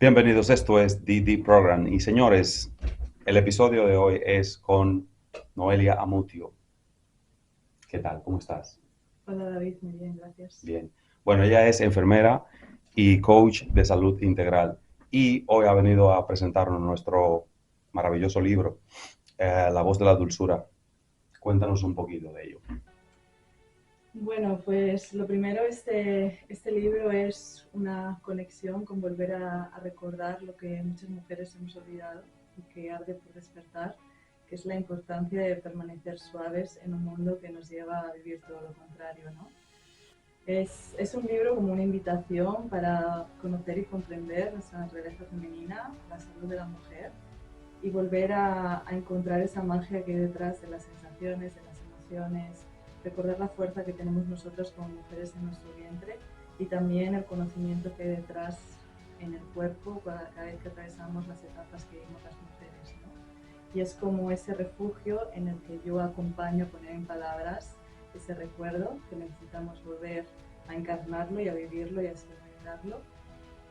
Bienvenidos, esto es DD Program. Y señores, el episodio de hoy es con Noelia Amutio. ¿Qué tal? ¿Cómo estás? Hola David, muy bien, gracias. Bien. Bueno, ella es enfermera y coach de salud integral. Y hoy ha venido a presentarnos nuestro maravilloso libro, La voz de la dulzura. Cuéntanos un poquito de ello. Bueno, pues lo primero, este libro es una conexión con volver a recordar lo que muchas mujeres hemos olvidado y que arde por despertar, que es la importancia de permanecer suaves en un mundo que nos lleva a vivir todo lo contrario, ¿no? Es un libro como una invitación para conocer y comprender nuestra naturaleza femenina, la salud de la mujer y volver a encontrar esa magia que hay detrás de las sensaciones, de las emociones, recordar la fuerza que tenemos nosotros como mujeres en nuestro vientre y también el conocimiento que hay detrás en el cuerpo cada vez que atravesamos las etapas que vivimos las mujeres, ¿no? Y es como ese refugio en el que yo acompaño a poner en palabras ese recuerdo que necesitamos volver a encarnarlo y a vivirlo y a experimentarlo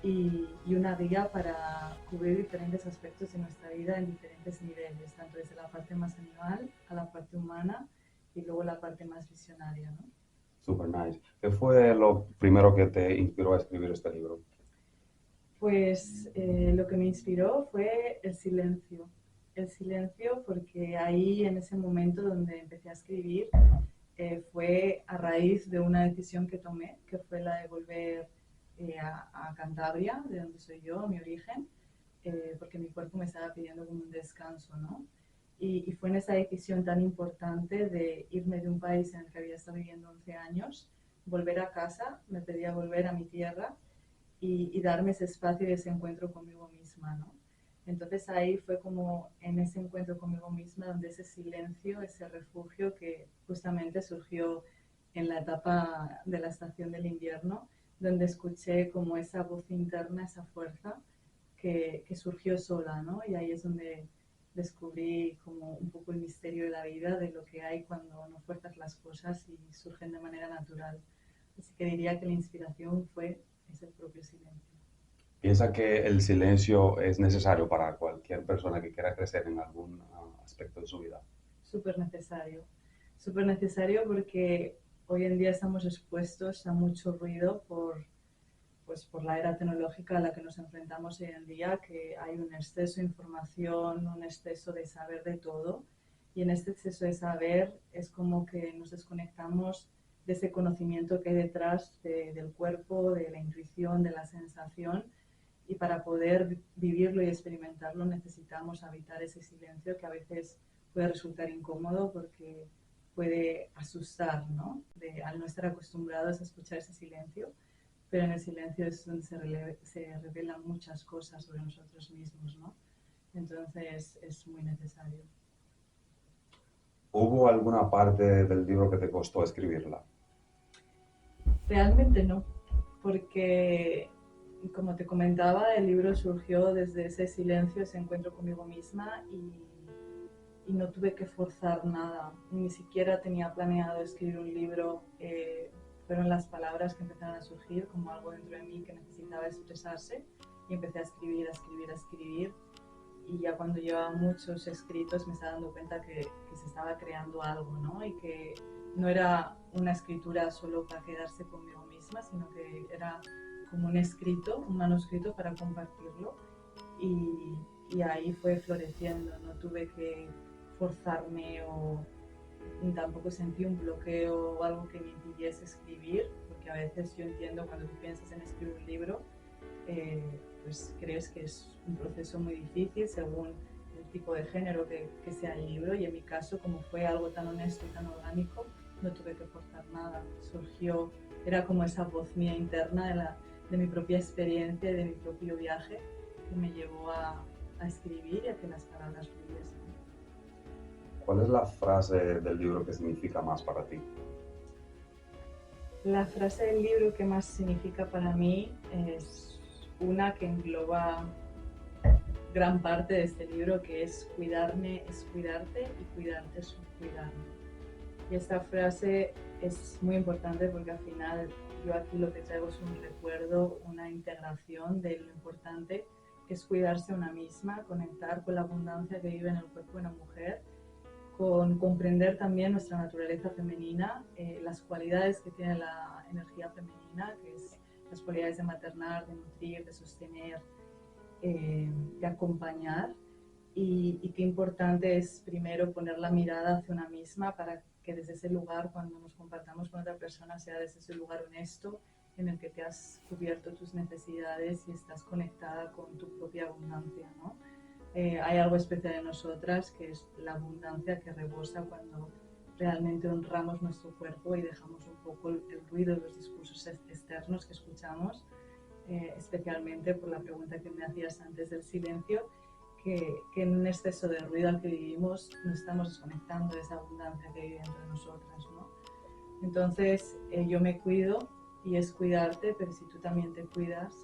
y una guía para cubrir diferentes aspectos de nuestra vida en diferentes niveles, tanto desde la parte más animal a la parte humana y luego la parte más visionaria, ¿no? Super nice. ¿Qué fue lo primero que te inspiró a escribir este libro? Pues lo que me inspiró fue el silencio porque ahí en ese momento donde empecé a escribir fue a raíz de una decisión que tomé, que fue la de volver a Cantabria, de donde soy yo, mi origen, porque mi cuerpo me estaba pidiendo como un descanso, ¿no? Y fue en esa decisión tan importante de irme de un país en el que había estado viviendo 11 años, volver a casa, me pedía volver a mi tierra y darme ese espacio y ese encuentro conmigo misma, ¿no? Entonces ahí fue como en ese encuentro conmigo misma donde ese silencio, ese refugio que justamente surgió en la etapa de la estación del invierno, donde escuché como esa voz interna, esa fuerza que surgió sola, ¿no? Y ahí es donde descubrí como un poco el misterio de la vida, de lo que hay cuando no fuerzas las cosas y surgen de manera natural. Así que diría que la inspiración fue ese propio silencio. Piensa que el silencio es necesario para cualquier persona que quiera crecer en algún aspecto de su vida. Súper necesario porque hoy en día estamos expuestos a mucho ruido pues, por la era tecnológica a la que nos enfrentamos hoy en día, que hay un exceso de información, un exceso de saber de todo, y en este exceso de saber es como que nos desconectamos de ese conocimiento que hay detrás del cuerpo, de la intuición, de la sensación, y para poder vivirlo y experimentarlo necesitamos habitar ese silencio que a veces puede resultar incómodo porque puede asustar, ¿no? Al no estar acostumbrados a escuchar ese silencio, pero en el silencio es donde se revelan muchas cosas sobre nosotros mismos, ¿no? Entonces es muy necesario. ¿Hubo alguna parte del libro que te costó escribirla? Realmente no, porque como te comentaba, el libro surgió desde ese silencio, ese encuentro conmigo misma y no tuve que forzar nada, ni siquiera tenía planeado escribir un libro, fueron las palabras que empezaron a surgir como algo dentro de mí que necesitaba expresarse y empecé a escribir, a escribir, a escribir y ya cuando llevaba muchos escritos me estaba dando cuenta que se estaba creando algo, ¿no? Y que no era una escritura solo para quedarse conmigo misma, sino que era como un escrito, un manuscrito para compartirlo y ahí fue floreciendo, no tuve que forzarme o tampoco sentí un bloqueo o algo que me impidiese escribir, porque a veces yo entiendo cuando tú piensas en escribir un libro, pues crees que es un proceso muy difícil según el tipo de género que sea el libro y en mi caso como fue algo tan honesto y tan orgánico no tuve que forzar nada, surgió, era como esa voz mía interna de mi propia experiencia y de mi propio viaje que me llevó a escribir y a que las palabras fluyesen. ¿Cuál es la frase del libro que significa más para ti? La frase del libro que más significa para mí es una que engloba gran parte de este libro, que es cuidarme es cuidarte y cuidarte es cuidarme. Y esta frase es muy importante porque al final yo aquí lo que traigo es un recuerdo, una integración de lo importante es cuidarse a una misma, conectar con la abundancia que vive en el cuerpo de una mujer, con comprender también nuestra naturaleza femenina, las cualidades que tiene la energía femenina, que es las cualidades de maternar, de nutrir, de sostener, de acompañar, y qué importante es primero poner la mirada hacia una misma para que desde ese lugar, cuando nos compartamos con otra persona, sea desde ese lugar honesto en el que te has cubierto tus necesidades y estás conectada con tu propia abundancia, ¿no? Hay algo especial en nosotras que es la abundancia que rebosa cuando realmente honramos nuestro cuerpo y dejamos un poco el ruido de los discursos externos que escuchamos, especialmente por la pregunta que me hacías antes del silencio, que en un exceso de ruido al que vivimos nos estamos desconectando de esa abundancia que vive dentro de nosotras, ¿no? Entonces yo me cuido y es cuidarte, pero si tú también te cuidas,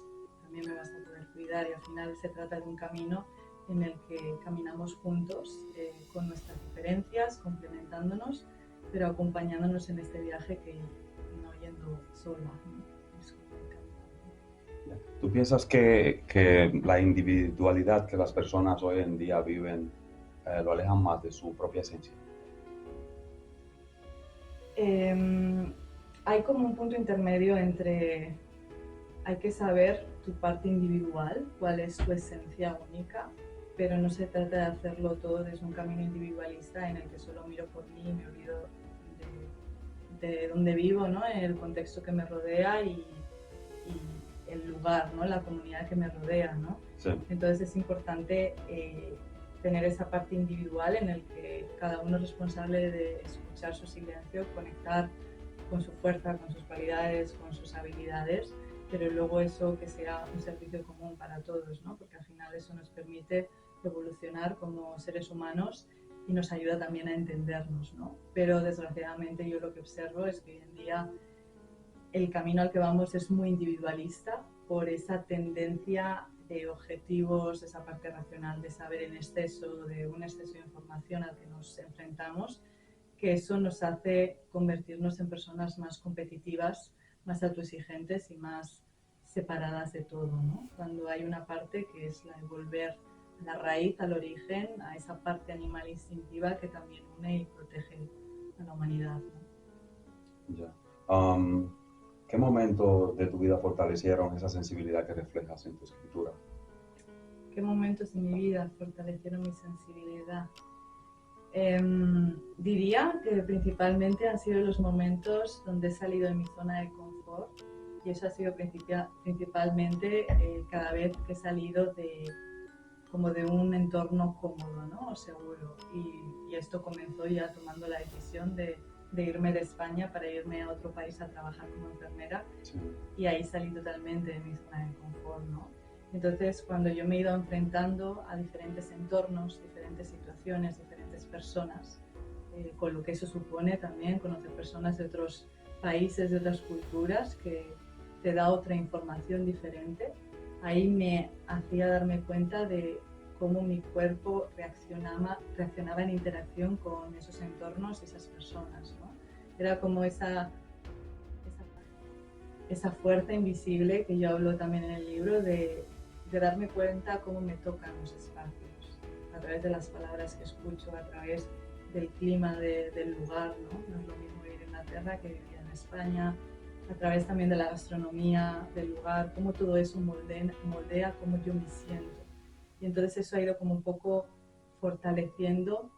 también me vas a poder cuidar, y al final se trata de un camino en el que caminamos juntos, con nuestras diferencias, complementándonos, pero acompañándonos en este viaje, que no yendo sola, ¿no? ¿Tú piensas que la individualidad que las personas hoy en día viven lo alejan más de su propia esencia? Hay como un punto intermedio entre hay que saber tu parte individual, cuál es tu esencia única, pero no se trata de hacerlo todo desde un camino individualista en el que solo miro por mí y me olvido de dónde vivo, ¿no? En el contexto que me rodea y el lugar, ¿no? La comunidad que me rodea, ¿no? Sí. Entonces es importante tener esa parte individual en el que cada uno es responsable de escuchar su silencio, conectar con su fuerza, con sus cualidades, con sus habilidades, pero luego eso que sea un servicio común para todos, ¿no? Porque al final eso nos permite evolucionar como seres humanos y nos ayuda también a entendernos, ¿no? Pero desgraciadamente yo lo que observo es que hoy en día el camino al que vamos es muy individualista por esa tendencia de objetivos, de esa parte racional, de saber en exceso, de un exceso de información al que nos enfrentamos, que eso nos hace convertirnos en personas más competitivas, más autoexigentes y más separadas de todo, ¿no? Cuando hay una parte que es la de volver a la raíz, al origen, a esa parte animal instintiva que también une y protege a la humanidad, ¿no? Ya. ¿Qué momentos de tu vida fortalecieron esa sensibilidad que reflejas en tu escritura? ¿Qué momentos de mi vida fortalecieron mi sensibilidad? Diría que principalmente han sido los momentos donde he salido de mi zona de confort, y eso ha sido principalmente cada vez que he salido como de un entorno cómodo, ¿no? O seguro, y esto comenzó ya tomando la decisión de irme de España para irme a otro país a trabajar como enfermera, Sí. y ahí salí totalmente de mi zona de confort, ¿no? Entonces, cuando yo me he ido enfrentando a diferentes entornos, diferentes situaciones, diferentes personas, con lo que eso supone también conocer personas de otros países, de otras culturas, que te da otra información diferente, ahí me hacía darme cuenta de cómo mi cuerpo reaccionaba en interacción con esos entornos y esas personas, ¿no? Era como esa fuerza invisible que yo hablo también en el libro, de darme cuenta cómo me tocan los espacios, a través de las palabras que escucho, a través del clima del lugar, ¿no? No es lo mismo vivir en Inglaterra que vivir en España, a través también de la gastronomía del lugar, cómo todo eso moldea cómo yo me siento. Y entonces eso ha ido como un poco fortaleciendo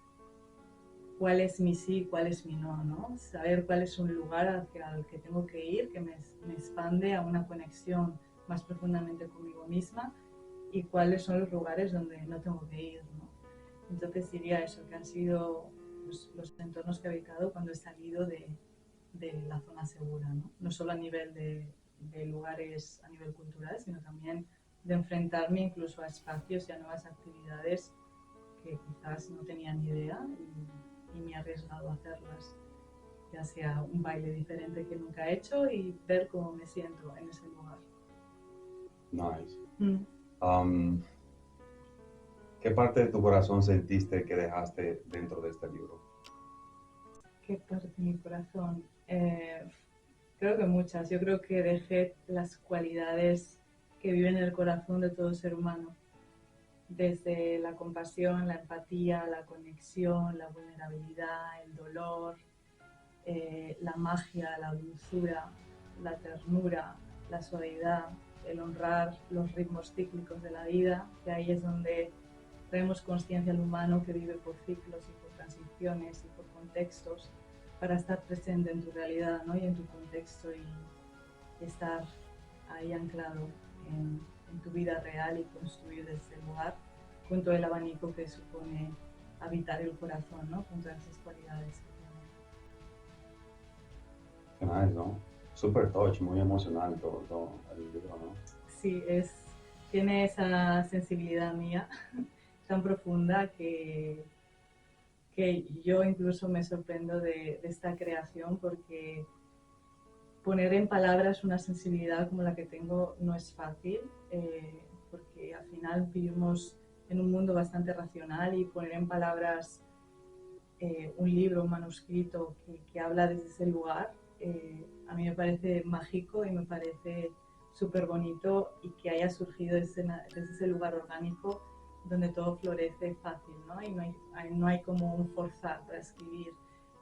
cuál es mi sí y cuál es mi no, ¿no? Saber cuál es un lugar hacia el que tengo que ir, que me expande a una conexión más profundamente conmigo misma, y cuáles son los lugares donde no tengo que ir, ¿no? Entonces diría eso, que han sido los entornos que he habitado cuando he salido de la zona segura, ¿no? No solo a nivel de lugares, a nivel cultural, sino también de enfrentarme incluso a espacios y a nuevas actividades que quizás no tenía ni idea, y me he arriesgado a hacerlas, ya sea un baile diferente que nunca he hecho y ver cómo me siento en ese lugar. Nice. ¿Qué parte de tu corazón sentiste que dejaste dentro de este libro? ¿Qué parte de mi corazón? Creo que muchas. Yo creo que dejé las cualidades que viven en el corazón de todo ser humano. desde la compasión, la empatía, la conexión, la vulnerabilidad, el dolor, la magia, la dulzura, la ternura, la suavidad, el honrar los ritmos cíclicos de la vida, que ahí es donde traemos conciencia al humano que vive por ciclos y por transiciones y por contextos para estar presente en tu realidad, ¿no? Y en tu contexto y estar ahí anclado en tu vida real y construir desde el lugar con todo el abanico que supone habitar el corazón, ¿no? Con todas esas cualidades que tiene. Qué nice, ¿no? Super touch, muy emocional todo el libro, ¿no? Sí, tiene esa sensibilidad mía tan profunda que yo incluso me sorprendo de esta creación porque poner en palabras una sensibilidad como la que tengo no es fácil, porque al final vivimos en un mundo bastante racional y poner en palabras un libro, un manuscrito que habla desde ese lugar, a mí me parece mágico y me parece súper bonito y que haya surgido desde ese lugar orgánico donde todo florece fácil, ¿no? Y no hay como un forzar para escribir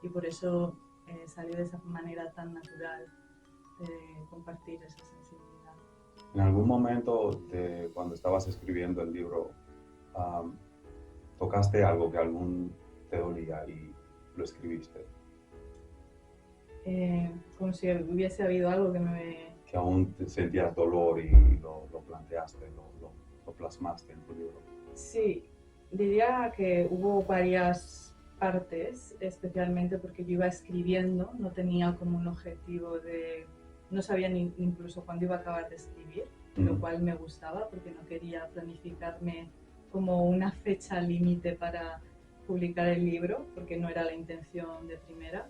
y por eso salió de esa manera tan natural de compartir esa sensibilidad. En algún momento cuando estabas escribiendo el libro, tocaste algo que algún te dolía y lo escribiste, Como si hubiese habido algo que me... que aún te sentías dolor y lo planteaste, lo plasmaste en tu libro. Sí, diría que hubo varias partes, especialmente porque yo iba escribiendo, no tenía como un objetivo de... No sabía ni incluso cuándo iba a acabar de escribir, lo cual me gustaba porque no quería planificarme como una fecha límite para publicar el libro, porque no era la intención de primera,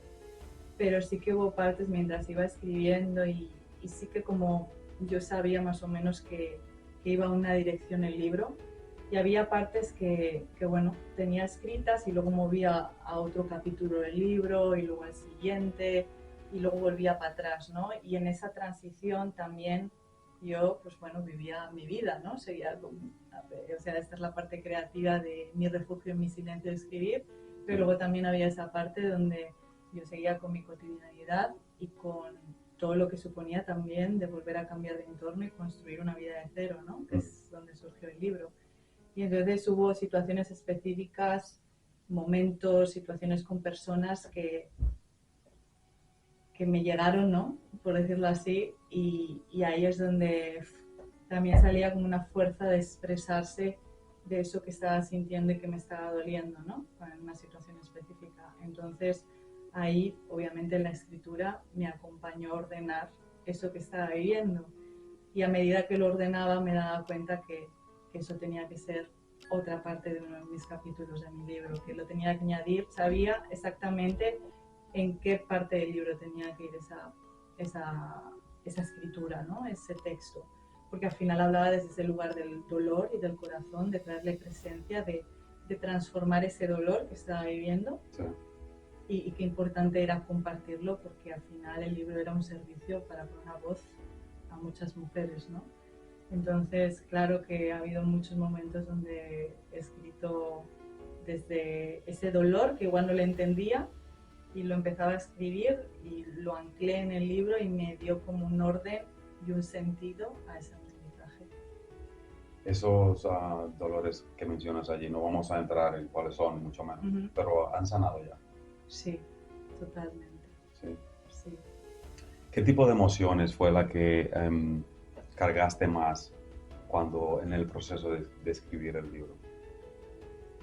pero sí que hubo partes mientras iba escribiendo y sí que como yo sabía más o menos que iba a una dirección el libro, y había partes que bueno, tenía escritas y luego movía a otro capítulo del libro y luego al siguiente y luego volvía para atrás, ¿no? Y en esa transición también yo, pues bueno, vivía mi vida, ¿no? Seguía como, o sea, esta es la parte creativa de mi refugio en mi silencio de escribir, pero luego también había esa parte donde yo seguía con mi cotidianidad y con todo lo que suponía también de volver a cambiar de entorno y construir una vida de cero, ¿no? Que es donde surgió el libro. Y entonces hubo situaciones específicas, momentos, situaciones con personas que me llegaron, ¿no? Por decirlo así, y ahí es donde también salía como una fuerza de expresarse de eso que estaba sintiendo y que me estaba doliendo, ¿no? En una situación específica. Entonces, ahí, obviamente, la escritura me acompañó a ordenar eso que estaba viviendo. Y a medida que lo ordenaba, me daba cuenta que eso tenía que ser otra parte de uno de mis capítulos de mi libro, que lo tenía que añadir. Sabía exactamente en qué parte del libro tenía que ir esa escritura, ¿no? Ese texto. Porque al final hablaba desde ese lugar del dolor y del corazón, de traerle presencia, de transformar ese dolor que estaba viviendo. Sí. Y qué importante era compartirlo, porque al final el libro era un servicio para poner una voz a muchas mujeres, ¿no? Entonces, claro que ha habido muchos momentos donde he escrito desde ese dolor que igual no le entendía y lo empezaba a escribir y lo anclé en el libro y me dio como un orden y un sentido a ese aprendizaje. Esos dolores que mencionas allí, no vamos a entrar en cuáles son, mucho menos, pero han sanado ya. Sí, totalmente. Sí. Sí. ¿Qué tipo de emociones fue la que cargaste más cuando en el proceso de escribir el libro?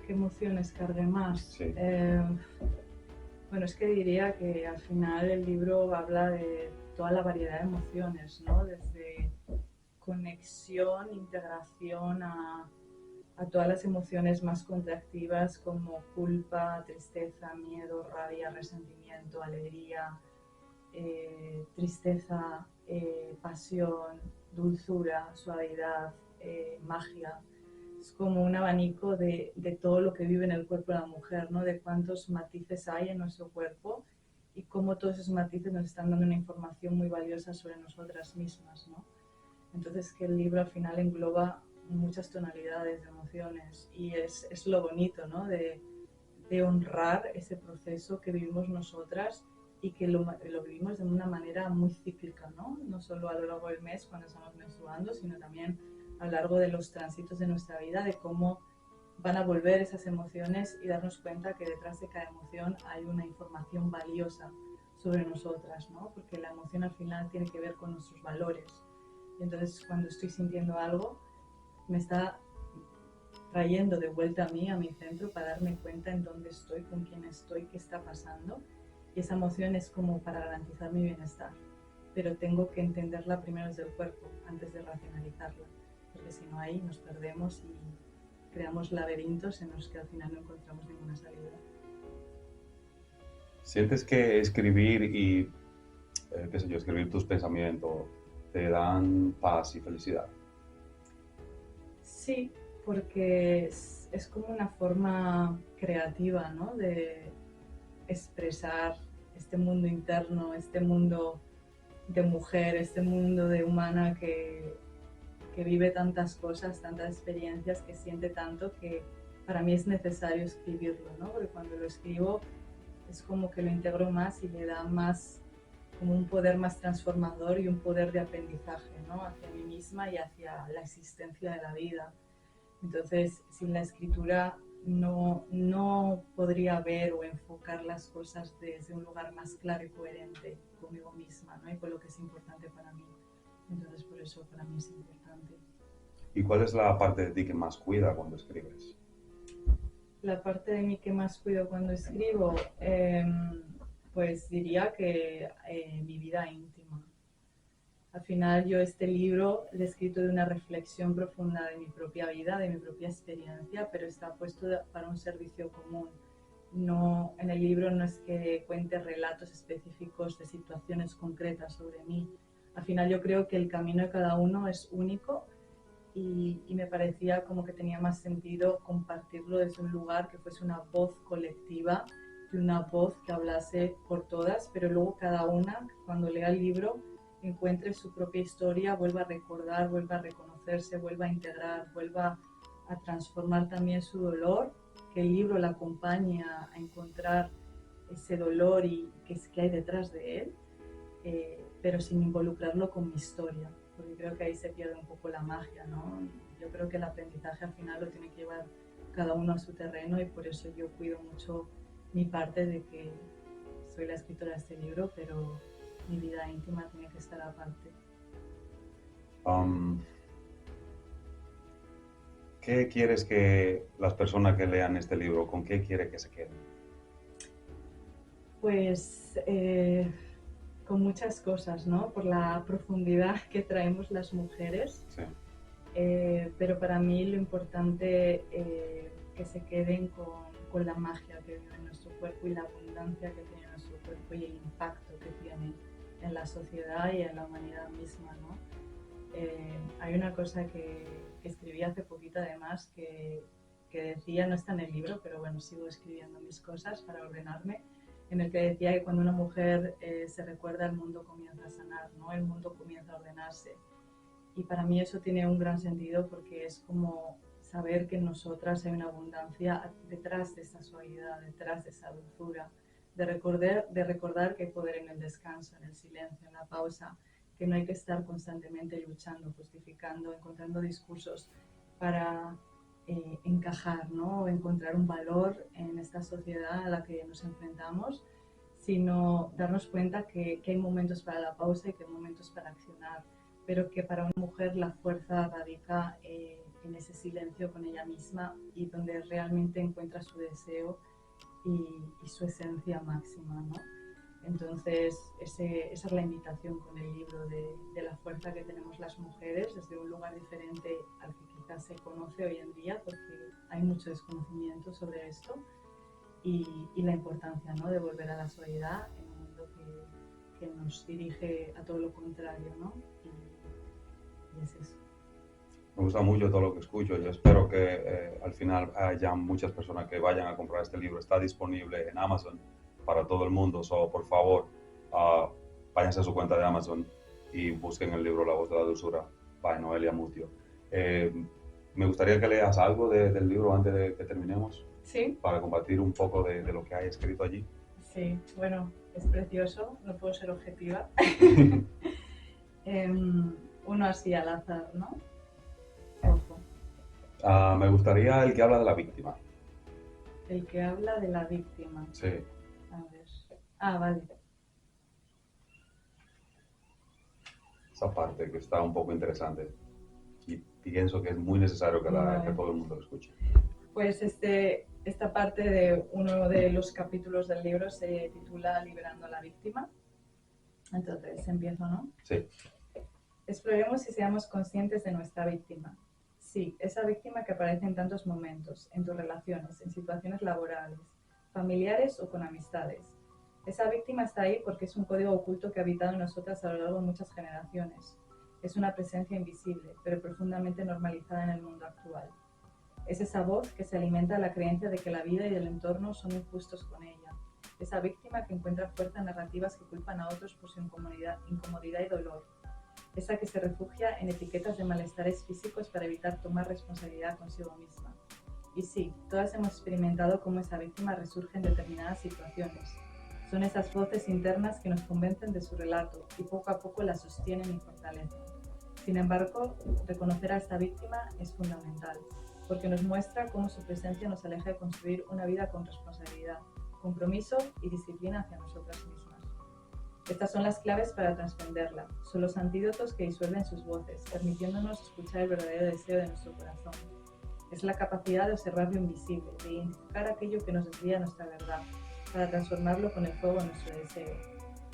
¿Qué emociones cargué más? Sí. Bueno, es que diría que al final el libro habla de toda la variedad de emociones, ¿no? Desde conexión, integración a todas las emociones más contractivas como culpa, tristeza, miedo, rabia, resentimiento, alegría, tristeza, pasión, dulzura, suavidad, magia. Es como un abanico de todo lo que vive en el cuerpo de la mujer, ¿no? De cuántos matices hay en nuestro cuerpo y cómo todos esos matices nos están dando una información muy valiosa sobre nosotras mismas, ¿no? Entonces que el libro al final engloba muchas tonalidades de emociones y es lo bonito, ¿no? De honrar ese proceso que vivimos nosotras y que lo vivimos de una manera muy cíclica, ¿no? No solo a lo largo del mes cuando estamos menstruando, sino también a lo largo de los tránsitos de nuestra vida, de cómo van a volver esas emociones y darnos cuenta que detrás de cada emoción hay una información valiosa sobre nosotras, ¿no? Porque la emoción al final tiene que ver con nuestros valores. Y entonces cuando estoy sintiendo algo, me está trayendo de vuelta a mí, a mi centro, para darme cuenta en dónde estoy, con quién estoy, qué está pasando. Y esa emoción es como para garantizar mi bienestar. Pero tengo que entenderla primero desde el cuerpo, antes de racionalizarla. Porque si no, ahí nos perdemos y creamos laberintos en los que al final no encontramos ninguna salida. ¿Sientes que escribir y, qué sé yo, escribir tus pensamientos te dan paz y felicidad? Sí, porque es como una forma creativa, ¿no? De expresar este mundo interno, este mundo de mujer, este mundo de humana que vive tantas cosas, tantas experiencias, que siente tanto, que para mí es necesario escribirlo, ¿no? Porque cuando lo escribo es como que lo integro más y le da más, como un poder más transformador y un poder de aprendizaje, ¿no? Hacia mí misma y hacia la existencia de la vida. Entonces, sin la escritura no podría ver o enfocar las cosas desde un lugar más claro y coherente conmigo misma, ¿no? Y con lo que es importante para mí. Entonces, por eso para mí es importante. ¿Y cuál es la parte de ti que más cuida cuando escribes? La parte de mí que más cuido cuando escribo, pues diría que mi vida íntima. Al final yo este libro lo he escrito de una reflexión profunda de mi propia vida, de mi propia experiencia, pero está puesto para un servicio común. No, en el libro no es que cuente relatos específicos de situaciones concretas sobre mí. Al final yo creo que el camino de cada uno es único y me parecía como que tenía más sentido compartirlo desde un lugar que fuese una voz colectiva y una voz que hablase por todas, pero luego cada una, cuando lea el libro, encuentre su propia historia, vuelva a recordar, vuelva a reconocerse, vuelva a integrar, vuelva a transformar también su dolor, que el libro la acompañe a encontrar ese dolor y que hay detrás de él, pero sin involucrarlo con mi historia, porque creo que ahí se pierde un poco la magia, ¿no? Yo creo que el aprendizaje al final lo tiene que llevar cada uno a su terreno y por eso yo cuido mucho mi parte de que soy la escritora de este libro, pero mi vida íntima tiene que estar aparte. Um, ¿Qué quieres que las personas que lean este libro, con qué quiere que se queden? Pues con muchas cosas, ¿no? Por la profundidad que traemos las mujeres, Sí. pero para mí lo importante que se queden con la magia que vive en nuestro cuerpo y la abundancia que tiene nuestro cuerpo y el impacto que tiene en la sociedad y en la humanidad misma, ¿no? Hay una cosa que escribí hace poquito además que decía, no está en el libro, pero bueno, sigo escribiendo mis cosas para ordenarme, en el que decía que cuando una mujer se recuerda, el mundo comienza a sanar, ¿no? El mundo comienza a ordenarse. Y para mí eso tiene un gran sentido porque es como saber que en nosotras hay una abundancia detrás de esa suavidad, detrás de esa dulzura, de recordar que hay poder en el descanso, en el silencio, en la pausa, que no hay que estar constantemente luchando, justificando, encontrando discursos para encajar, ¿no? O encontrar un valor en esta sociedad a la que nos enfrentamos, sino darnos cuenta que hay momentos para la pausa y que hay momentos para accionar, pero que para una mujer la fuerza radica en ese silencio con ella misma y donde realmente encuentra su deseo y su esencia máxima, ¿no? Entonces, esa es la invitación con el libro de la fuerza que tenemos las mujeres desde un lugar diferente al que quizás se conoce hoy en día, porque hay mucho desconocimiento sobre esto y la importancia, ¿no? De volver a la suavidad en un mundo que nos dirige a todo lo contrario, ¿no? Y es eso. Me gusta mucho todo lo que escucho. Yo espero que al final haya muchas personas que vayan a comprar este libro. Está disponible en Amazon para todo el mundo. So, por favor, uh, váyanse a su cuenta de Amazon y busquen el libro La voz de la dulzura by Noelia Mutio. Eh, Me gustaría que leas algo del libro antes de que terminemos, Sí, para compartir un poco de lo que hay escrito allí. sí, bueno, es precioso, no puedo ser objetiva. Uno así al azar, ¿no? Ojo, Me gustaría el que habla de la víctima. el que habla de la víctima. Sí, A ver. Ah, vale. esa parte que está un poco interesante. Y pienso que es muy necesario que Vale. todo el mundo lo escuche. Pues esta parte de uno de los capítulos del libro se titula Liberando a la víctima. Entonces, empiezo, ¿no? Sí. Exploremos y seamos conscientes de nuestra víctima. Sí, esa víctima que aparece en tantos momentos, en tus relaciones, en situaciones laborales, familiares o con amistades. Esa víctima está ahí porque es un código oculto que ha habitado en nosotras a lo largo de muchas generaciones. Es una presencia invisible, pero profundamente normalizada en el mundo actual. Es esa voz que se alimenta de la creencia de que la vida y el entorno son injustos con ella. Esa víctima que encuentra fuerza en narrativas que culpan a otros por su incomodidad y dolor. Esa que se refugia en etiquetas de malestares físicos para evitar tomar responsabilidad consigo misma. Y sí, todas hemos experimentado cómo esa víctima resurge en determinadas situaciones. Son esas voces internas que nos convencen de su relato y poco a poco la sostienen y fortalecen. Sin embargo, reconocer a esta víctima es fundamental, porque nos muestra cómo su presencia nos aleja de construir una vida con responsabilidad, compromiso y disciplina hacia nosotras mismas. Estas son las claves para trascenderla, son los antídotos que disuelven sus voces, permitiéndonos escuchar el verdadero deseo de nuestro corazón. Es la capacidad de observar lo invisible, de identificar aquello que nos desvía nuestra verdad, para transformarlo con el fuego de nuestro deseo.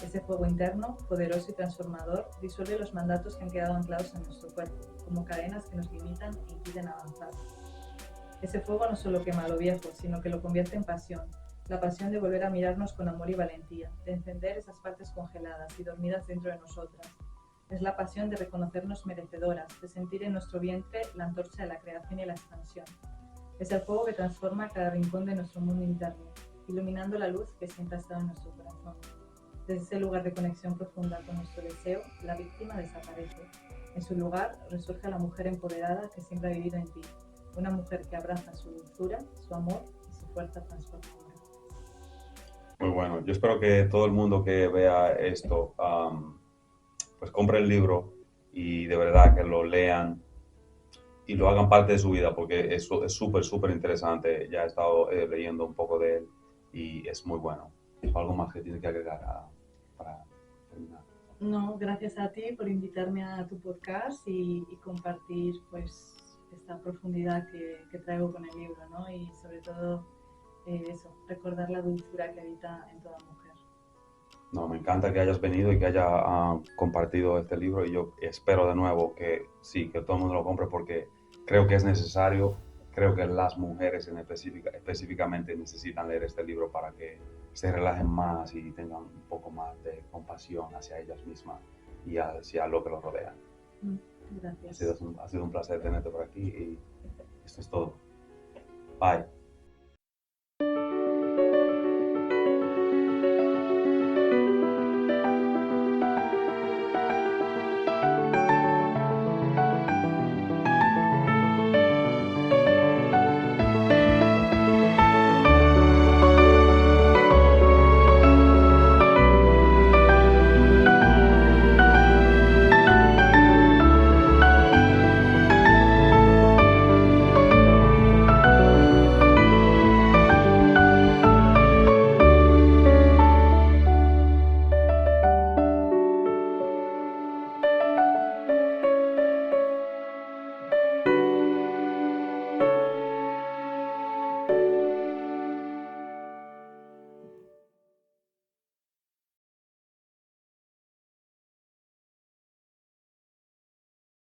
Ese fuego interno, poderoso y transformador, disuelve los mandatos que han quedado anclados en nuestro cuerpo, como cadenas que nos limitan e impiden avanzar. Ese fuego no solo quema lo viejo, sino que lo convierte en pasión, la pasión de volver a mirarnos con amor y valentía, de encender esas partes congeladas y dormidas dentro de nosotras. Es la pasión de reconocernos merecedoras, de sentir en nuestro vientre la antorcha de la creación y la expansión. Es el fuego que transforma cada rincón de nuestro mundo interno, iluminando la luz que siempre ha estado en nuestro corazón. Desde ese lugar de conexión profunda con nuestro deseo, la víctima desaparece. En su lugar resurge la mujer empoderada que siempre ha vivido en ti, una mujer que abraza su dulzura, su amor y su fuerza transformadora. Muy bueno. Yo espero que todo el mundo que vea esto, pues compre el libro y de verdad que lo lean y lo hagan parte de su vida, porque eso es súper, súper interesante. Ya he estado leyendo un poco de él y es muy bueno. Algo más que tiene que agregar para terminar. No, gracias a ti por invitarme a tu podcast y compartir pues esta profundidad que traigo con el libro, ¿no? Y sobre todo eso, recordar la dulzura que habita en toda mujer. No, me encanta que hayas venido y que haya compartido este libro y yo espero de nuevo que sí, que todo el mundo lo compre porque creo que es necesario, creo que las mujeres específicamente necesitan leer este libro para que se relajen más y tengan un poco más de compasión hacia ellas mismas y hacia lo que los rodea. Gracias. Ha sido un placer tenerte por aquí y esto es todo. Bye.